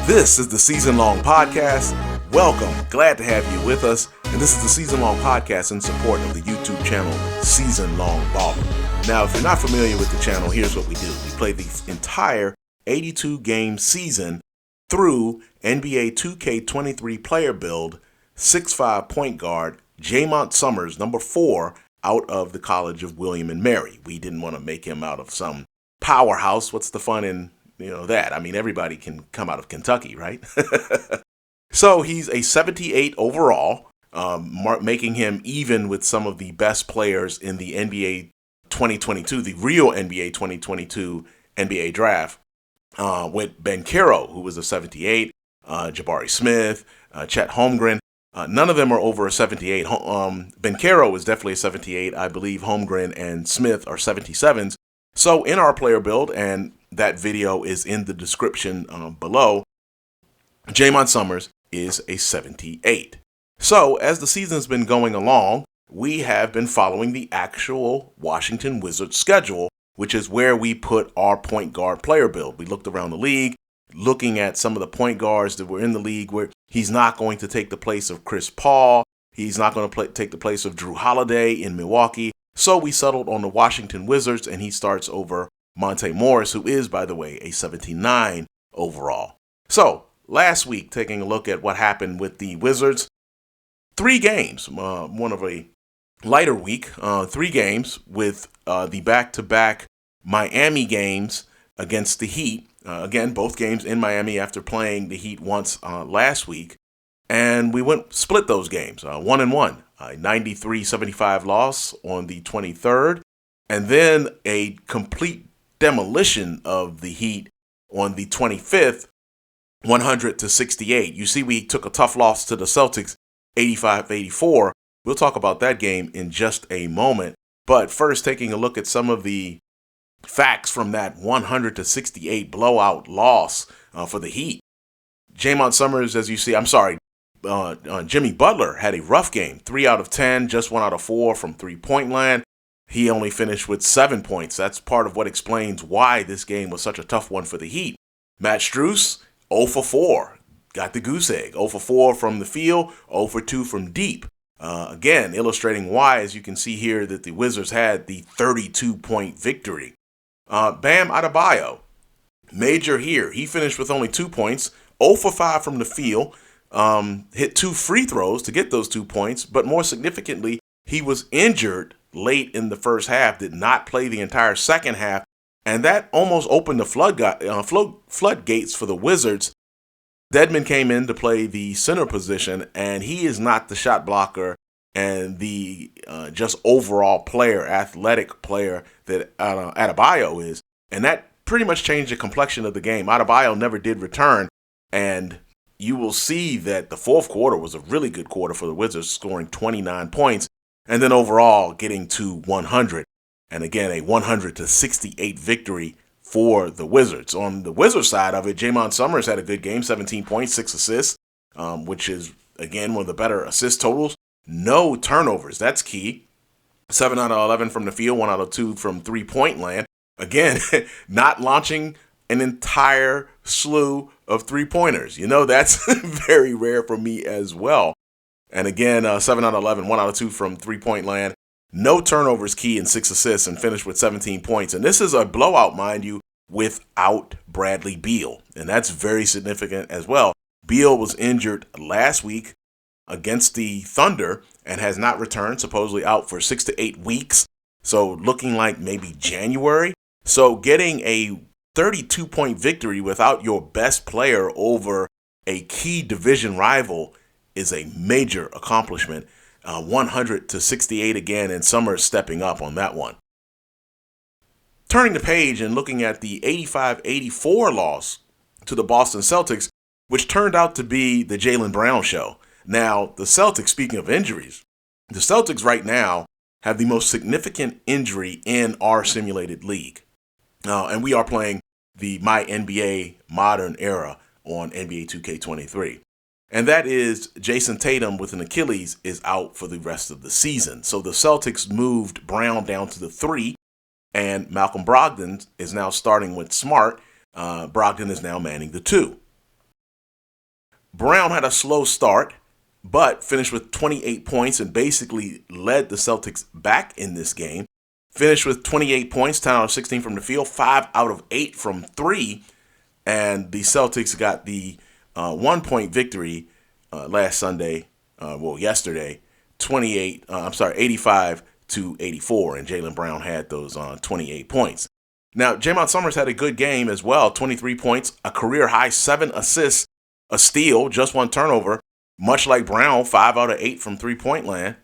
This is the Season Long Podcast. Welcome. Glad to have you with us. And this is the Season Long Podcast in support of the YouTube channel Season Long Baller. Now, if you're not familiar with the channel, here's what we do. We play the entire 82-game season through NBA 2K23 Player Build 6'5" point guard Jaymont Summerz, number 4, out of the College of William and Mary. We didn't want to make him out of some powerhouse. What's the fun in that? I mean, everybody can come out of Kentucky, right? So he's a 78 overall, making him even with some of the best players in the NBA 2022, the real NBA 2022 NBA draft, with Banchero, who was a 78, Jabari Smith, Chet Holmgren. None of them are over a 78. Banchero is definitely a 78. I believe Holmgren and Smith are 77s. So in our player build, and that video is in the description below, Jaymont Summerz is a 78. So as the season's been going along, we have been following the actual Washington Wizards schedule, which is where we put our point guard player build. We looked around the league, looking at some of the point guards that were in the league where he's not going to take the place of Chris Paul. He's not going to take the place of Drew Holiday in Milwaukee. So we settled on the Washington Wizards, and he starts over Monte Morris, who is, by the way, a 79 overall. So last week, taking a look at what happened with the Wizards, 3 games, one of a lighter week, 3 games with the back-to-back Miami games against the Heat. Again, both games in Miami after playing the Heat once last week. And we split those games, 1-1, a 93-75 loss on the 23rd, and then a complete demolition of the Heat on the 25th, 100-68. You see, we took a tough loss to the Celtics, 85-84. We'll talk about that game in just a moment. But first, taking a look at some of the facts from that 100-68 blowout loss for the Heat. Jaymont Summerz, as you see, Jimmy Butler had a rough game. 3 out of 10, just 1 out of 4 from three-point land. He only finished with 7 points. That's part of what explains why this game was such a tough one for the Heat. Matt Strus, 0 for 4. Got the goose egg. 0 for 4 from the field, 0 for 2 from deep. Again, illustrating why, as you can see here, that the Wizards had the 32-point victory. Bam Adebayo, major here. He finished with only 2 points, 0 for 5 from the field. Hit 2 free throws to get those 2 points, but more significantly, he was injured late in the first half, did not play the entire second half, and that almost opened the floodgates for the Wizards. Dedmon came in to play the center position, and he is not the shot blocker and the just overall player, athletic player that Adebayo is, and that pretty much changed the complexion of the game. Adebayo never did return, and you will see that the fourth quarter was a really good quarter for the Wizards, scoring 29 points, and then overall getting to 100. And again, a 100-68 victory for the Wizards. On the Wizards side of it, Jaymont Summerz had a good game, 17 points, 6 assists, which is, again, one of the better assist totals. No turnovers, that's key. 7 out of 11 from the field, 1 out of 2 from three-point land. Again, not launching an entire slew of three-pointers. That's very rare for me as well. And again, 7 out of 11, 1 out of 2 from three-point land. No turnovers key and 6 assists, and finished with 17 points. And this is a blowout, mind you, without Bradley Beal. And that's very significant as well. Beal was injured last week against the Thunder and has not returned, supposedly out for 6 to 8 weeks. So looking like maybe January. So getting a 32-point victory without your best player over a key division rival is a major accomplishment. 100-68 again, and Summerz stepping up on that one. Turning the page and looking at the 85-84 loss to the Boston Celtics, which turned out to be the Jaylen Brown show. Now, the Celtics, speaking of injuries, the Celtics right now have the most significant injury in our simulated league. And we are playing the MyNBAE modern era on NBA 2K23. And that is Jason Tatum with an Achilles is out for the rest of the season. So the Celtics moved Brown down to the 3, and Malcolm Brogdon is now starting with Smart. Brogdon is now manning the 2. Brown had a slow start, but finished with 28 points and basically led the Celtics back in this game. Finished with 28 points, 10 out of 16 from the field, 5 out of 8 from 3. And the Celtics got the 1-point victory yesterday, 85 to 84. And Jaylen Brown had those 28 points. Now, Jaymont Summerz had a good game as well, 23 points, a career high 7 assists, a steal, just 1 turnover. Much like Brown, 5 out of 8 from three-point land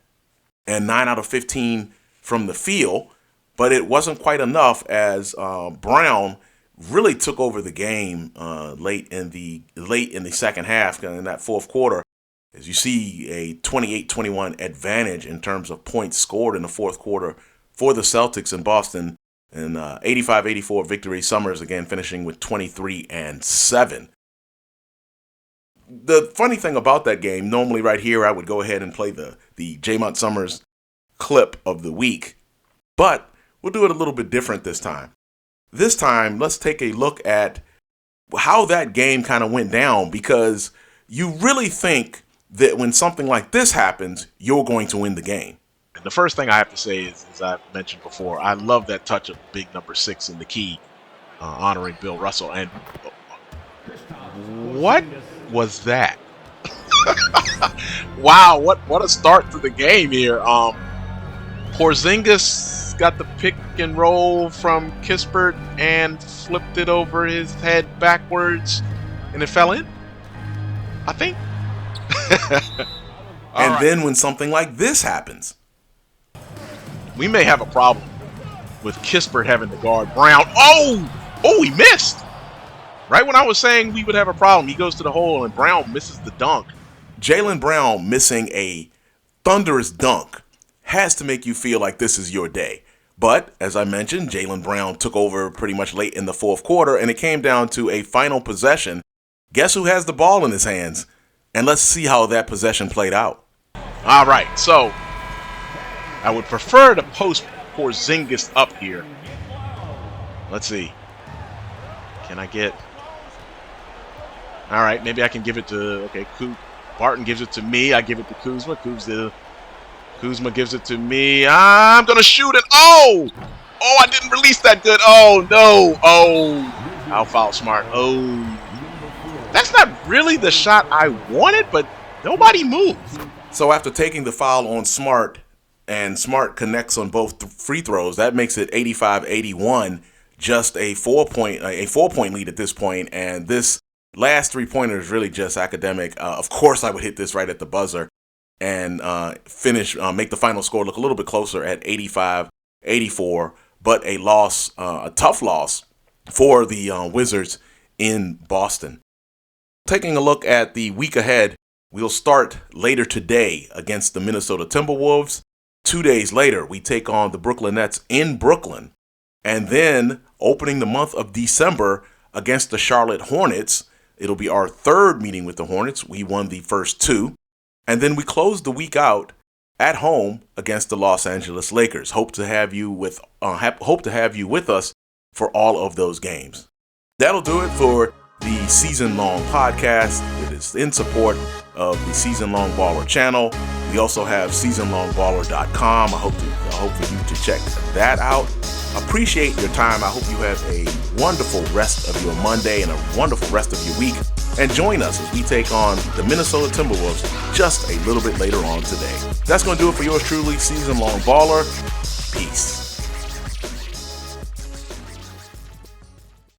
and 9 out of 15 from the field. But it wasn't quite enough as Brown really took over the game late in the second half, in that fourth quarter. As you see, a 28-21 advantage in terms of points scored in the fourth quarter for the Celtics in Boston. And 85-84 victory. Summerz again finishing with 23 and 7. The funny thing about that game, normally right here I would go ahead and play the Jaymont Summerz clip of the week, but we'll do it a little bit different this time. This time, let's take a look at how that game kind of went down, because you really think that when something like this happens, you're going to win the game. And the first thing I have to say is, as I've mentioned before, I love that touch of big number 6 in the key, honoring Bill Russell. And what was that? Wow, what a start to the game here. Porzingis got the pick and roll from Kispert and flipped it over his head backwards, and it fell in, I think. Then when something like this happens, we may have a problem with Kispert having to guard Brown. Oh, he missed. Right when I was saying we would have a problem, he goes to the hole and Brown misses the dunk. Jaylen Brown missing a thunderous dunk has to make you feel like this is your day. But as I mentioned, Jaylen Brown took over pretty much late in the fourth quarter, and it came down to a final possession. Guess who has the ball in his hands? And let's see how that possession played out. All right, so I would prefer to post Porzingis up here. Let's see. Can I get... All right, maybe I can give it to... Okay, Barton gives it to me. I give it to Kuzma. Kuzma gives it to me. I'm going to shoot it. Oh, I didn't release that good. Oh, no. Oh, I'll foul Smart. Oh, that's not really the shot I wanted, but nobody moved. So after taking the foul on Smart, and Smart connects on both free throws, that makes it 85-81, just a 4-point lead at this point. And this last three-pointer is really just academic. Of course, I would hit this right at the buzzer and make the final score look a little bit closer at 85-84, but a tough loss for the Wizards in Boston. Taking a look at the week ahead, we'll start later today against the Minnesota Timberwolves. 2 days later, we take on the Brooklyn Nets in Brooklyn. And then opening the month of December against the Charlotte Hornets. It'll be our third meeting with the Hornets. We won the first 2. And then we close the week out at home against the Los Angeles Lakers. Hope to have you with us for all of those games. That'll do it for the Season Long Podcast. It is in support of the Season Long Baller channel. We also have SeasonLongBaller.com. I hope for you to check that out. Appreciate your time. I hope you have a wonderful rest of your Monday and a wonderful rest of your week. And join us as we take on the Minnesota Timberwolves just a little bit later on today. That's going to do it for yours truly, Season Long Baller. Peace.